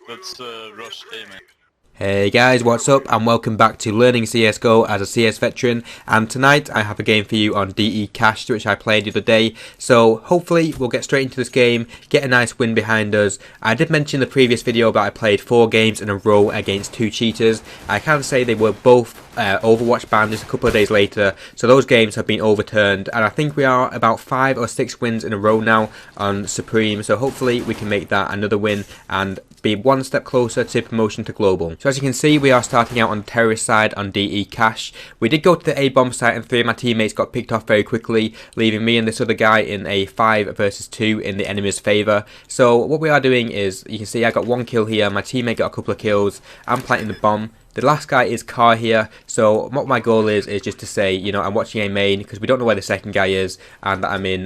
Let's rush A main. Hey guys, what's up and welcome back to Learning CSGO as a CS veteran, and tonight I have a game for you on DE Cash which I played the other day, so hopefully we'll get straight into this game, get a nice win behind us. I did mention in the previous video that I played 4 games in a row against 2 cheaters. I can say they were both Overwatch banned just a couple of days later, so those games have been overturned, and I think we are about 5 or 6 wins in a row now on Supreme, so hopefully we can make that another win and be one step closer to promotion to global. So as you can see, we are starting out on the terrorist side on DE Cash. We did go to the A bomb site and 3 of my teammates got picked off very quickly, leaving me and this other guy in a 5 versus 2 in the enemy's favour. So what we are doing is, you can see I got 1 kill here, my teammate got a couple of kills, I'm planting the bomb. The last guy is Car here, so what my goal is just to say, you know, I'm watching A main because we don't know where the second guy is, and that I'm in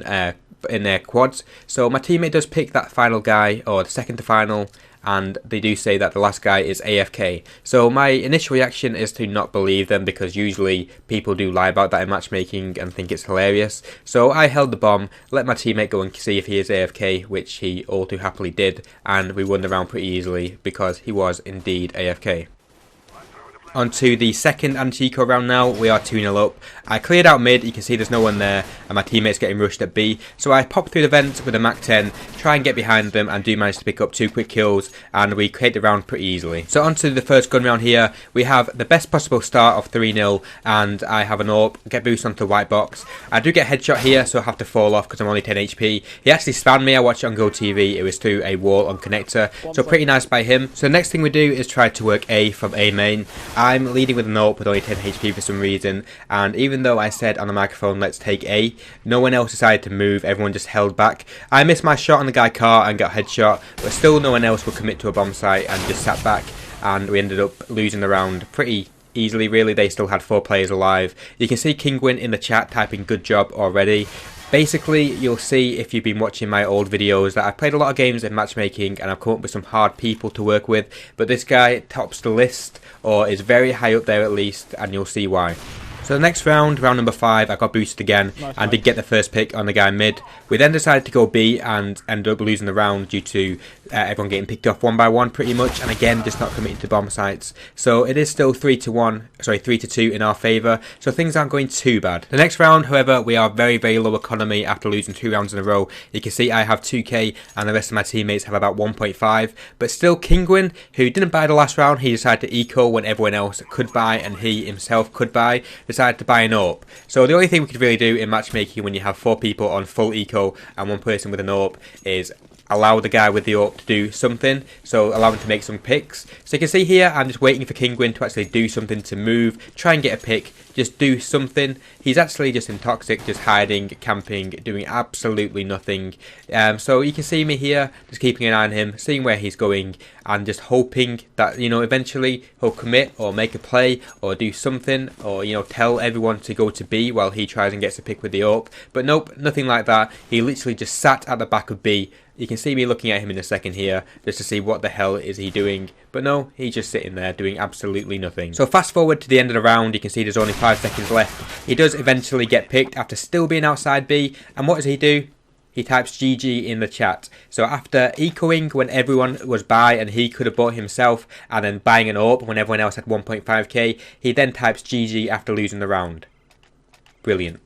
their quads. So my teammate does pick that final guy, or the second to final, and they do say that the last guy is AFK. So my initial reaction is to not believe them, because usually people do lie about that in matchmaking and think it's hilarious. So I held the bomb, let my teammate go and see if he is AFK, which he all too happily did, and we won the round pretty easily because he was indeed AFK. On to the second anti-eco round now, we are 2-0 up. I cleared out mid, you can see there's no one there, and my teammate's getting rushed at B. So I pop through the vents with a Mac 10, try and get behind them, and do manage to pick up 2 quick kills, and we create the round pretty easily. So on to the first gun round here, we have the best possible start of 3-0, and I have an AWP, get boost onto the white box. I do get headshot here, so I have to fall off because I'm only 10 HP. He actually spammed me, I watched it on Go TV, it was through a wall on connector, so pretty nice by him. So the next thing we do is try to work A from A main. I'm leading with an AWP with only 10 HP for some reason, and even though I said on the microphone let's take A, no one else decided to move, everyone just held back. I missed my shot on the guy Car and got a headshot, but still no one else would commit to a bomb site and just sat back, and we ended up losing the round pretty easily really. They still had 4 players alive. You can see Kingwin in the chat typing good job already. Basically, you'll see if you've been watching my old videos that I've played a lot of games in matchmaking and I've come up with some hard people to work with, but this guy tops the list, or is very high up there at least, and you'll see why. So the next round, round number 5, I got boosted again and did get the first pick on the guy mid. We then decided to go B and ended up losing the round due to everyone getting picked off one by one pretty much, and again just not committing to bomb sites. So it is still 3-2 in our favour, so things aren't going too bad. The next round, however, we are very low economy after losing 2 rounds in a row. You can see I have 2k and the rest of my teammates have about 1.5, but still Kingwin, who didn't buy the last round, he decided to eco when everyone else could buy and he himself could buy, decided to buy an AWP. So the only thing we could really do in matchmaking when you have 4 people on full eco and 1 person with an AWP is allow the guy with the AWP to do something, so allow him to make some picks. So you can see here I'm just waiting for Kingwin to actually do something, to move, try and get a pick, just do something. He's actually just in toxic, just hiding, camping, doing absolutely nothing. So you can see me here just keeping an eye on him, seeing where he's going, and just hoping that, you know, eventually he'll commit or make a play or do something, or, you know, tell everyone to go to B while he tries and gets a pick with the AWP. But nope, nothing like that. He literally just sat at the back of B. You can see me looking at him in a second here just to see what the hell is he doing, but no, he's just sitting there doing absolutely nothing. So fast forward to the end of the round, you can see there's only 5 seconds left. He does eventually get picked after still being outside B, and what does he do? He types GG in the chat. So after ecoing when everyone was by and he could have bought himself, and then buying an AWP when everyone else had 1.5k, he then types GG after losing the round. Brilliant.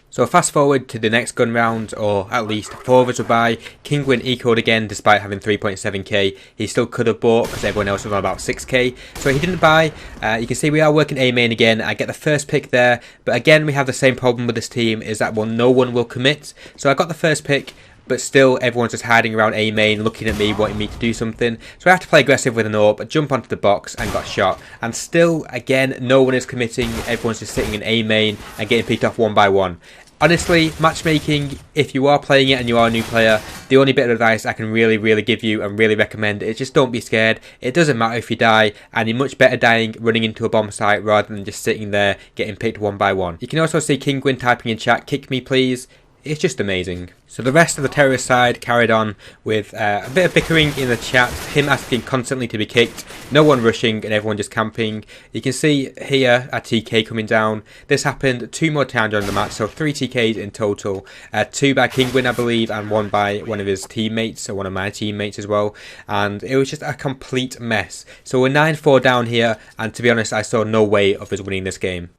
So fast forward to the next gun round, or at least 4 of us were by. Kingwin ecoed again despite having 3.7k. He still could have bought because everyone else was on about 6k. So he didn't buy. You can see we are working A main again. I get the first pick there, but again we have the same problem with this team, is that no one will commit. So I got the first pick, but still everyone's just hiding around A main, looking at me, wanting me to do something. So I have to play aggressive with an AWP, jump onto the box and got shot. And still, again, no one is committing. Everyone's just sitting in A main and getting picked off one by one. Honestly, matchmaking, if you are playing it and you are a new player, the only bit of advice I can really give you and really recommend is just don't be scared. It doesn't matter if you die, and you're much better dying running into a bomb site rather than just sitting there getting picked one by one. You can also see Kingwin typing in chat, kick me please. It's just amazing. So the rest of the terrorist side carried on with a bit of bickering in the chat, him asking constantly to be kicked, no one rushing and everyone just camping. You can see here a TK coming down. This happened 2 more times during the match, so 3 TKs in total. 2 by Kingwin, I believe, and 1 by one of his teammates, or one of my teammates as well. And it was just a complete mess. So we're 9-4 down here, and to be honest, I saw no way of us winning this game.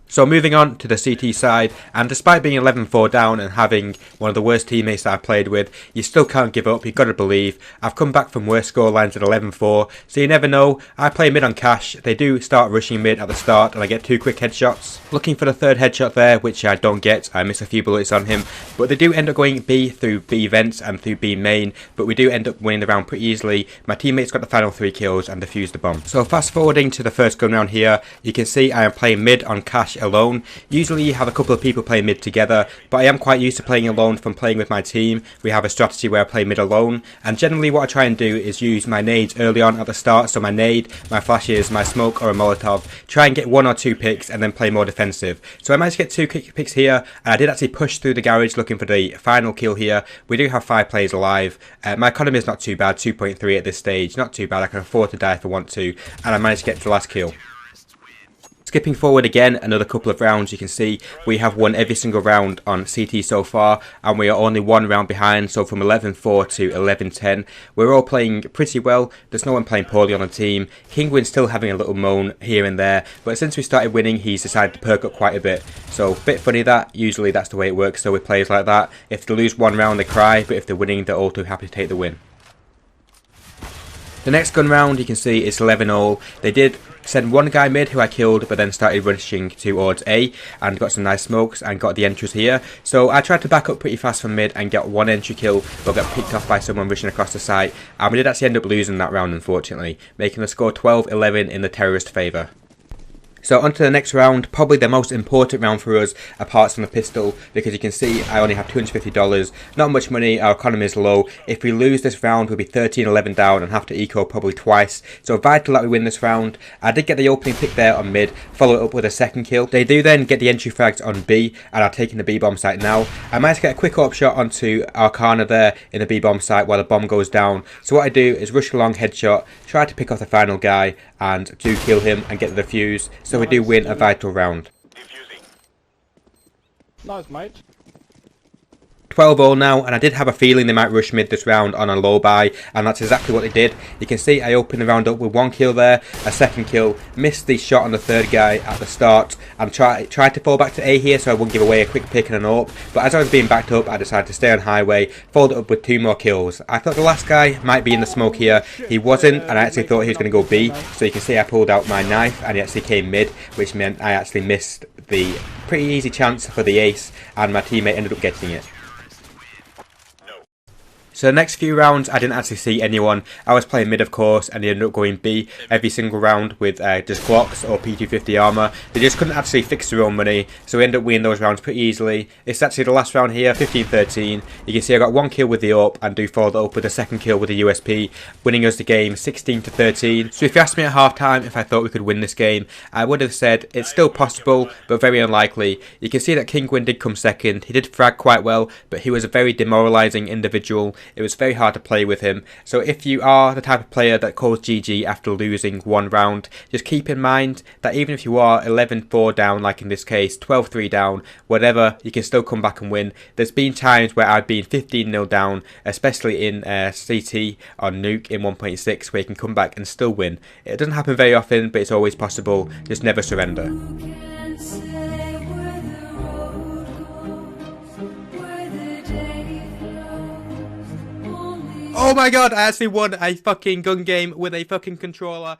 So moving on to the CT side, and despite being 11-4 down and having one of the worst teammates that I've played with, you still can't give up, you've got to believe. I've come back from worse scorelines at 11-4, so you never know. I play mid on cash, they do start rushing mid at the start and I get 2 quick headshots. Looking for the 3rd headshot there, which I don't get, I miss a few bullets on him, but they do end up going B through B vents and through B main, but we do end up winning the round pretty easily. My teammates got the final 3 kills and defused the bomb. So fast forwarding to the first gun round here, you can see I am playing mid on cash alone. Usually you have a couple of people playing mid together, but I am quite used to playing alone from playing with my team. We have a strategy where I play mid alone, and generally what I try and do is use my nades early on at the start, so my nade, my flashes, my smoke or a molotov, try and get 1 or 2 picks and then play more defensive. So I managed to get 2 quick picks here, and I did actually push through the garage looking for the final kill here. We do have 5 players alive. My economy is not too bad, 2.3 at this stage, not too bad, I can afford to die if I want to, and I managed to get to the last kill. Skipping forward again another couple of rounds, you can see we have won every single round on CT so far, and we are only 1 round behind, so from 11-4 to 11-10. We're all playing pretty well, there's no one playing poorly on the team. Kingwin's still having a little moan here and there, but since we started winning he's decided to perk up quite a bit. So a bit funny that, usually that's the way it works, so with players like that, if they lose 1 round they cry, but if they're winning they're all too happy to take the win. The next gun round you can see is 11-all. They did send 1 guy mid who I killed, but then started rushing towards A and got some nice smokes and got the entries here. So I tried to back up pretty fast from mid and get 1 entry kill, but got picked off by someone rushing across the site, and we did actually end up losing that round unfortunately, making the score 12-11 in the terrorist favour. So on to the next round, probably the most important round for us apart from the pistol, because you can see I only have $250, not much money, our economy is low. If we lose this round we'll be 13-11 down and have to eco probably twice, so vital that we win this round. I did get the opening pick there on mid, follow it up with a 2nd kill. They do then get the entry frags on B and are taking the B bomb site now. I managed to get a quick up shot onto Arcana there in the B bomb site while the bomb goes down, so what I do is rush along headshot, try to pick off the final guy and do kill him and get the defuse, so we do win a vital round. Nice, mate. 12-all now, and I did have a feeling they might rush mid this round on a low buy, and that's exactly what they did. You can see I opened the round up with 1 kill there, a 2nd kill, missed the shot on the 3rd guy at the start, and tried to fall back to A here so I wouldn't give away a quick pick and an AWP, but as I was being backed up I decided to stay on highway, followed it up with 2 more kills. I thought the last guy might be in the smoke here, he wasn't, and I actually thought he was going to go B, so you can see I pulled out my knife and he actually came mid, which meant I actually missed the pretty easy chance for the ace, and my teammate ended up getting it. So the next few rounds I didn't actually see anyone. I was playing mid of course, and they ended up going B every single round with just Glocks or P250 armour. They just couldn't actually fix their own money, so we ended up winning those rounds pretty easily. It's actually the last round here, 15-13. You can see I got 1 kill with the AWP and do follow that up with a 2nd kill with the USP, winning us the game 16-13. So if you asked me at half time if I thought we could win this game, I would have said it's still possible but very unlikely. You can see that Kingwin did come 2nd, he did frag quite well, but he was a very demoralising individual. It was very hard to play with him, so if you are the type of player that calls GG after losing 1 round, just keep in mind that even if you are 11-4 down, like in this case, 12-3 down, whatever, you can still come back and win. There's been times where I've been 15-0 down, especially in CT on Nuke in 1.6, where you can come back and still win. It doesn't happen very often, but it's always possible. Just never surrender. Oh my god, I actually won a fucking gun game with a fucking controller.